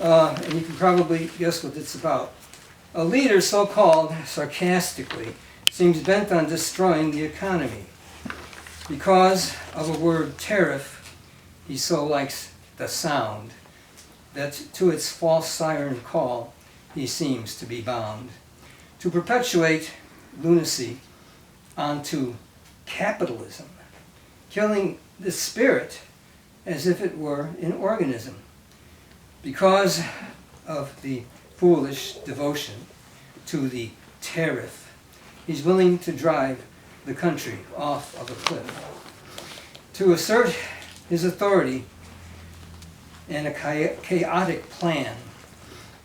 and you can probably guess what it's about. A leader, so-called sarcastically, seems bent on destroying the economy. Because of a word tariff, he so likes the sound that to its false siren call he seems to be bound. To perpetuate lunacy onto capitalism, killing the spirit as if it were an organism. Because of the foolish devotion to the tariff, he's willing to drive the country off of a cliff. To assert his authority and a chaotic plan.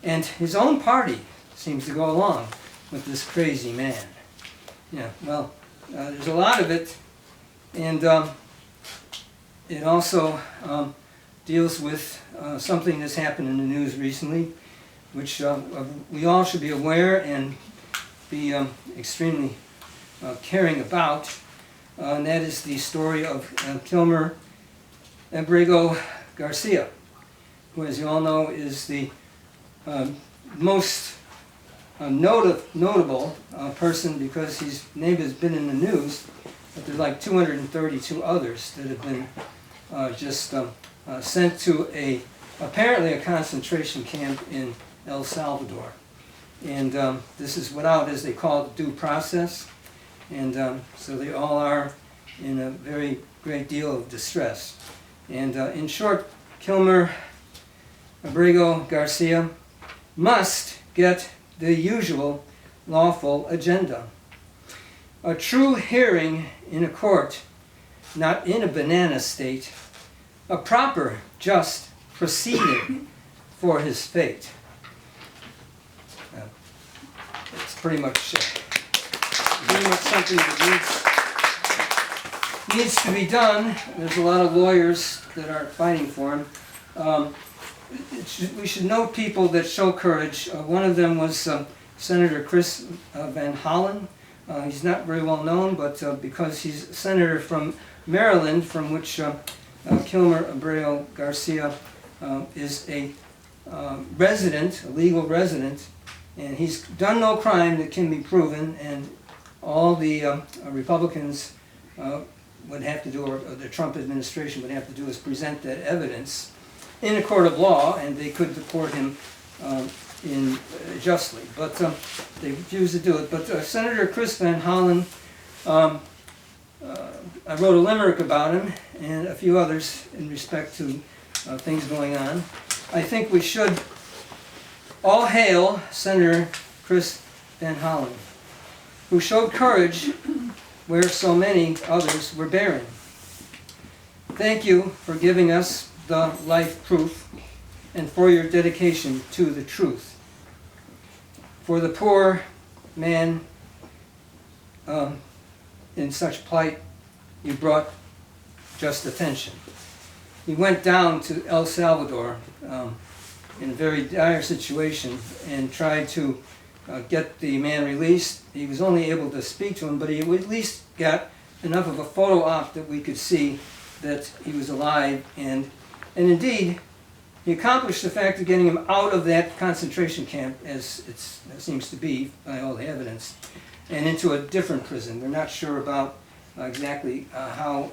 And his own party seems to go along with this crazy man. Yeah, well, there's a lot of it, and it also deals with something that's happened in the news recently, which we all should be aware and be extremely caring about, and that is the story of Kilmer Abrego Garcia, who, as you all know, is the most notable person because his name has been in the news, but there's like 232 others that have been just sent to apparently a concentration camp in El Salvador. And this is without, as they call it, due process. And so they all are in a very great deal of distress. And in short, Kilmer Abrego Garcia must get the usual lawful agenda. A true hearing in a court, not in a banana state. A proper, just proceeding for his fate. It's pretty much something that needs to be done. There's a lot of lawyers that are fighting for him. We should note people that show courage. One of them was Senator Chris Van Hollen. He's not very well known, but because he's a senator from Maryland, from which Kilmer Abrego Garcia is a resident, a legal resident, and he's done no crime that can be proven, and all the Republicans would have to do, or the Trump administration would have to do, is present that evidence in a court of law, and they could deport him justly. But they refused to do it. But Senator Chris Van Hollen, I wrote a limerick about him, and a few others in respect to things going on. I think we should all hail Senator Chris Van Hollen, who showed courage where so many others were barren. Thank you for giving us the life proof and for your dedication to the truth. For the poor man in such plight, you brought just attention. He went down to El Salvador in a very dire situation and tried to get the man released. He was only able to speak to him, but he at least got enough of a photo op that we could see that he was alive, and indeed he accomplished the fact of getting him out of that concentration camp, as it seems to be by all the evidence, and into a different prison. We're not sure about exactly how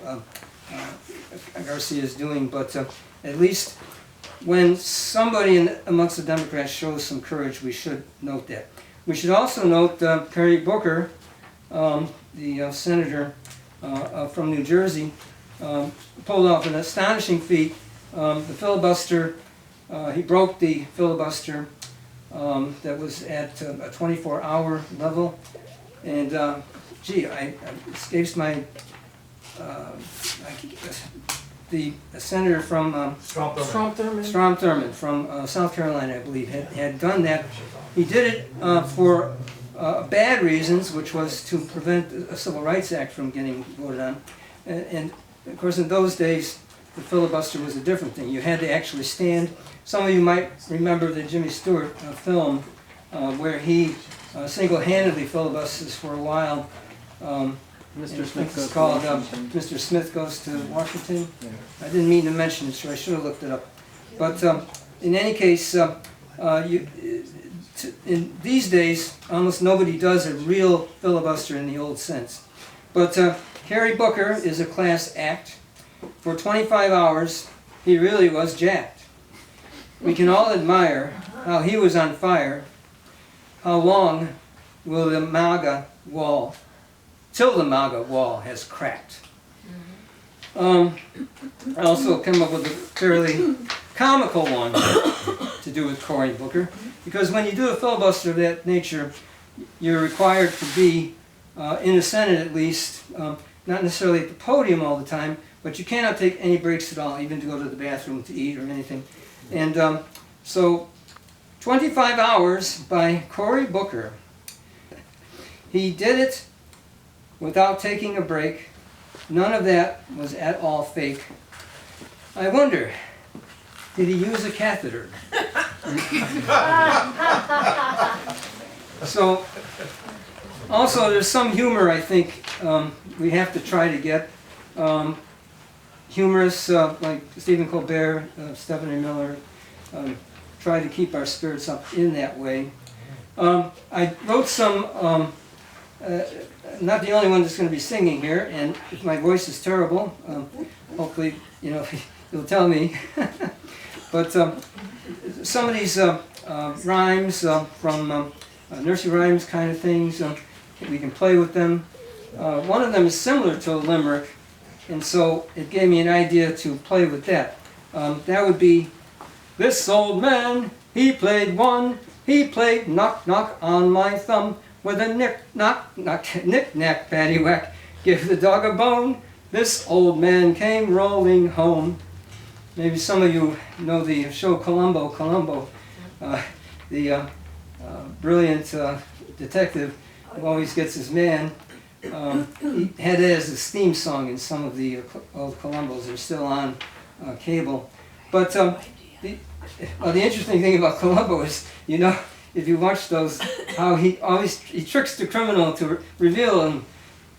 Garcia is doing, but at least when somebody amongst the Democrats shows some courage, we should note that. We should also note Cory Booker, the senator from New Jersey, pulled off an astonishing feat. The filibuster, he broke the filibuster that was at a 24-hour level, and it escapes my the senator from Strom Thurmond from South Carolina, I believe, had done that. He did it for bad reasons, which was to prevent a Civil Rights Act from getting voted on. And of course, in those days, the filibuster was a different thing. You had to actually stand. Some of you might remember the Jimmy Stewart film where he single-handedly filibusters for a while. Mr. Smith It's called Mr. Smith Goes to Washington. Yeah. I didn't mean to mention it, so I should have looked it up. But in any case, in these days, almost nobody does a real filibuster in the old sense. But Harry Booker is a class act. For 25 hours, he really was jacked. We can all admire how he was on fire. How long will the MAGA wall, till the MAGA wall has cracked? I also came up with a fairly comical one to do with Cory Booker, because when you do a filibuster of that nature, you're required to be, in the Senate at least, not necessarily at the podium all the time, but you cannot take any breaks at all, even to go to the bathroom to eat or anything. And so 25 hours by Cory Booker. He did it without taking a break. None of that was at all fake. I wonder, did he use a catheter? So, also there's some humor I think we have to try to get. Humorists like Stephen Colbert, Stephanie Miller, try to keep our spirits up in that way. I wrote some, not the only one that's going to be singing here, and if my voice is terrible, hopefully, you'll tell me. But some of these rhymes from nursery rhymes kind of things, we can play with them. One of them is similar to a limerick, and so it gave me an idea to play with that. That would be, this old man, he played knock knock on my thumb, with a knick-knack, paddywhack, give the dog a bone, this old man came rolling home. Maybe some of you know the show Columbo, the brilliant detective who always gets his man. He had it as his theme song in some of the old Columbos. They're still on cable. But the interesting thing about Columbo is, if you watch those, how he tricks the criminal to reveal him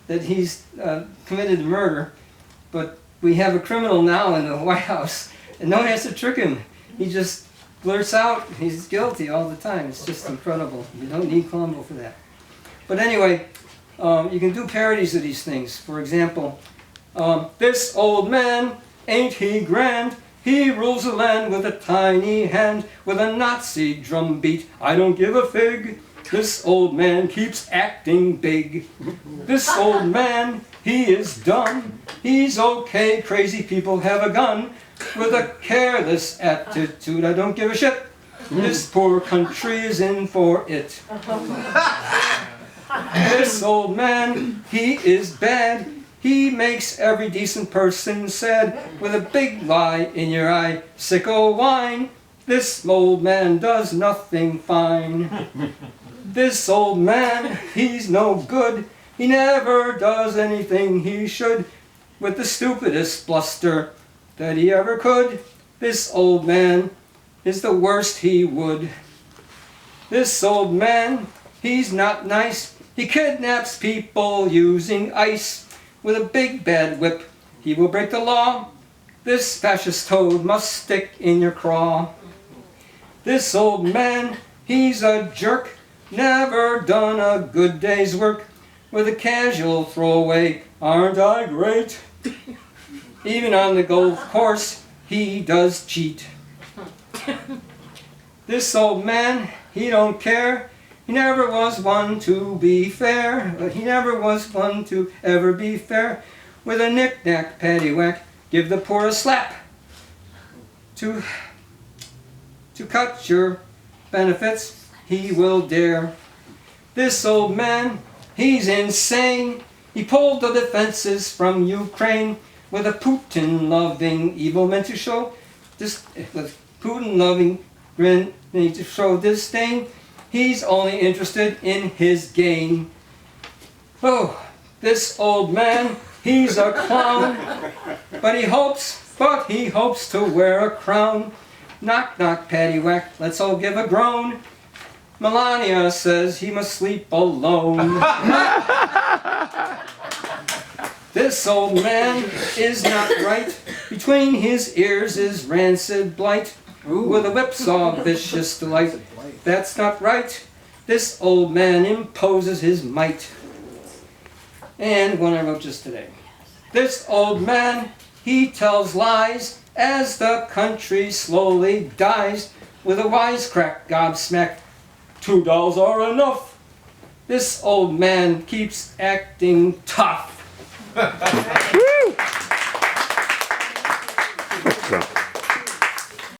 that he's committed murder. But we have a criminal now in the White House, and no one has to trick him. He just blurts out he's guilty all the time. It's just incredible. You don't need Columbo for that. But anyway, you can do parodies of these things. For example, this old man, ain't he grand? He rules the land with a tiny hand, with a Nazi drum beat. I don't give a fig. This old man keeps acting big. This old man, he is done. He's okay, crazy people have a gun. With a careless attitude, I don't give a shit. This poor country is in for it. This old man, he is bad. He makes every decent person sad. With a big lie in your eye, sicko whine. This old man does nothing fine. This old man, he's no good. He never does anything he should. With the stupidest bluster that he ever could. This old man is the worst he would. This old man, he's not nice. He kidnaps people using ice. With a big bad whip, he will break the law. This fascist toad must stick in your craw. This old man, he's a jerk. Never done a good day's work. With a casual throwaway, aren't I great? Even on the golf course, he does cheat. This old man, he don't care. He never was one to be fair. He never was one to ever be fair. With a knick-knack, paddywhack, give the poor a slap. To cut your benefits, he will dare. This old man, he's insane. He pulled the defenses from Ukraine with a Putin-loving evil meant to show this, with Putin-loving grin meant to show disdain. He's only interested in his gain. Oh, this old man, he's a clown, but he hopes to wear a crown. Knock, knock, paddywhack, let's all give a groan. Melania says he must sleep alone. This old man is not right. Between his ears is rancid blight. with a whipsaw of vicious delight. That's not right. This old man imposes his might. And one I wrote just today. This old man, he tells lies as the country slowly dies. With a wisecrack gobsmack, $2 are enough. This old man keeps acting tough. So.